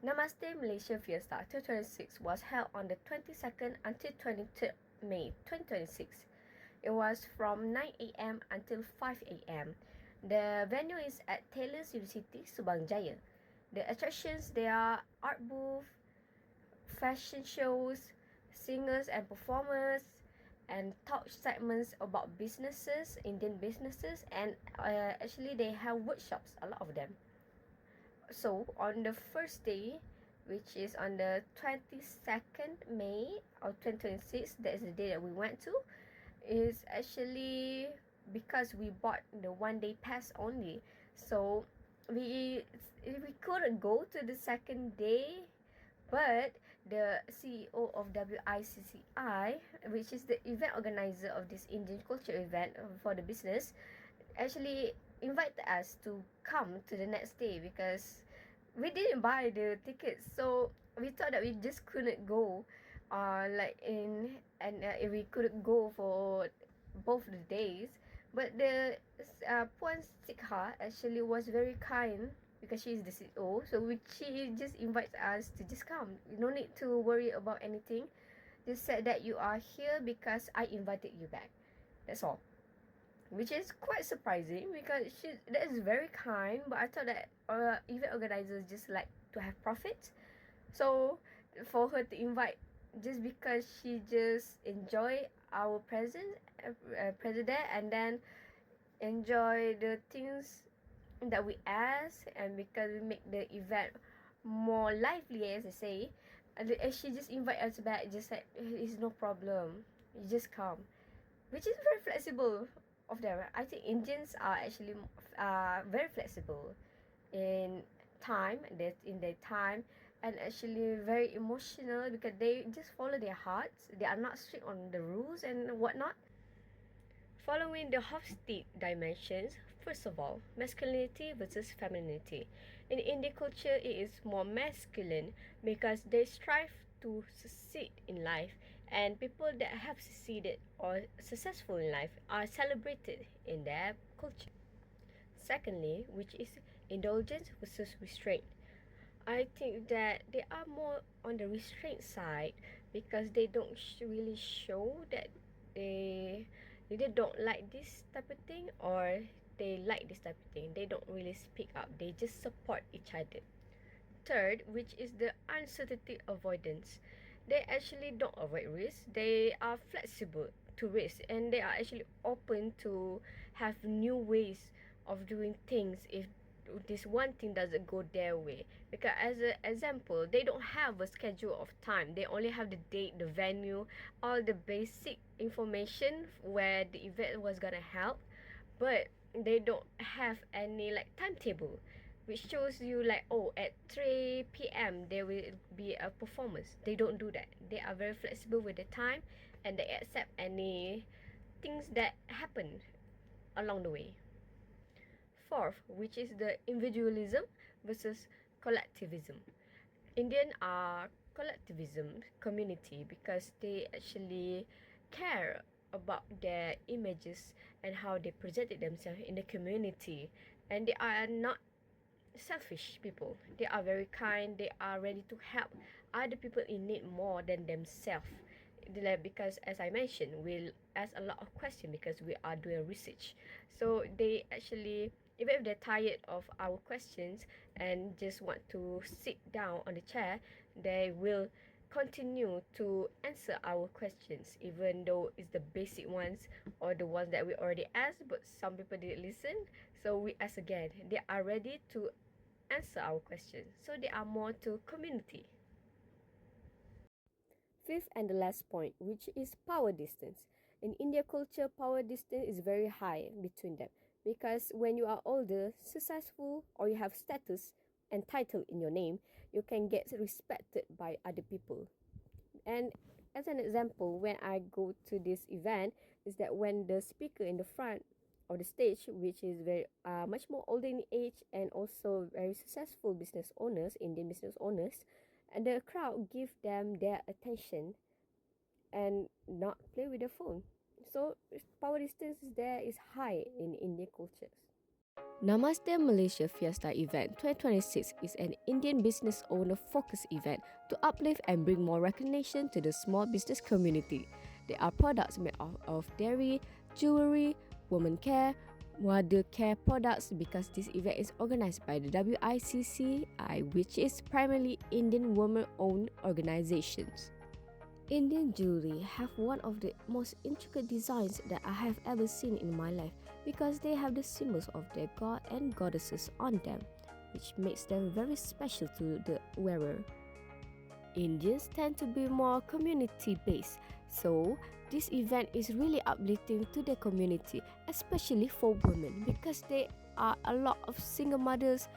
Namaste Malaysia Fiesta 2026 was held on the 22nd until 23rd May 2026. It was from 9 a.m. until 5 a.m. The venue is at Taylor's University, Subang Jaya. The attractions, they are art booth, fashion shows, singers and performers, and talk segments about businesses, Indian businesses, and actually they have workshops, a lot of them. So on the first day, which is on the 22nd May of 2026, that is the day that we went to, is actually because we bought the 1 day pass only. So we couldn't go to the second day, but the CEO of WICCI, which is the event organizer of this Indian culture event for the business, actually invited us to come to the next day because we didn't buy the tickets, so we thought that we just couldn't go if we couldn't go for both the days. But the Puan Sikha actually was very kind because she is the CEO, so she just invites us to just come. You no need to worry about anything. Just said that you are here because I invited you back. That's all, which is quite surprising because that is very kind. But I thought that event organizers just like to have profit, so for her to invite just because she just enjoy our presence there, and then enjoy the things that we ask, and because we make the event more lively, as I say, and she just invite us back, just like it's no problem, you just come, which is very flexible of them. I think Indians are actually very flexible in in their time, and actually very emotional because they just follow their hearts. They are not strict on the rules and whatnot. Following the Hofstede dimensions, first of all, masculinity versus femininity. In Indian culture, it is more masculine because they strive to succeed in life, and people that have succeeded or successful in life are celebrated in their culture. Secondly, which is indulgence versus restraint. I think that they are more on the restraint side because they don't really show that they either don't like this type of thing or they like this type of thing. They don't really speak up. They just support each other. Third, which is the uncertainty avoidance. They actually don't avoid risk. They are flexible to risk, and they are actually open to have new ways of doing things if this one thing doesn't go their way. Because as an example, they don't have a schedule of time. They only have the date, the venue, all the basic information where the event was gonna help, but they don't have any like timetable which shows you like, oh, at 3 p.m. there will be a performance. They don't do that. They are very flexible with the time, and they accept any things that happen along the way. Fourth, which is the individualism versus collectivism. Indian are collectivism community because they actually care about their images and how they presented themselves in the community, and they are not selfish people. They are very kind. They are ready to help other people in need more than themselves. Because as I mentioned, we'll ask a lot of questions because we are doing research. So they actually, even if they're tired of our questions and just want to sit down on the chair, they will continue to answer our questions, even though it's the basic ones or the ones that we already asked, but some people didn't listen. So we ask again. They are ready to answer our questions. So they are more to community. Fifth and the last point, which is power distance. In India culture, power distance is very high between them because when you are older, successful, or you have status and title in your name, you can get respected by other people. And as an example, when I go to this event, is that when the speaker in the front of the stage, which is very much more older in age and also very successful business owners, Indian business owners, and the crowd give them their attention and not play with the phone. So power distance there is high in Indian cultures. Namaste Malaysia Fiesta Event 2026 is an Indian business owner focused event to uplift and bring more recognition to the small business community. There are products made of dairy, jewelry, women care, mother care products because this event is organized by the WICCI, which is primarily Indian women-owned organizations. Indian jewelry have one of the most intricate designs that I have ever seen in my life because they have the symbols of their god and goddesses on them, which makes them very special to the wearer. Indians tend to be more community based, so this event is really uplifting to the community, especially for women because there are a lot of single mothers,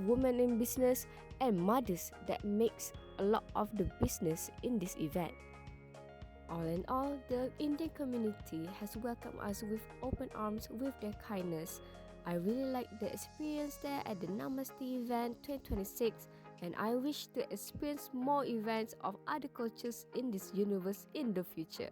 women in business, and mothers that makes a lot of the business in this event. All in all, the Indian community has welcomed us with open arms with their kindness. I really like the experience there at the Namaste event 2026, and I wish to experience more events of other cultures in this universe in the future.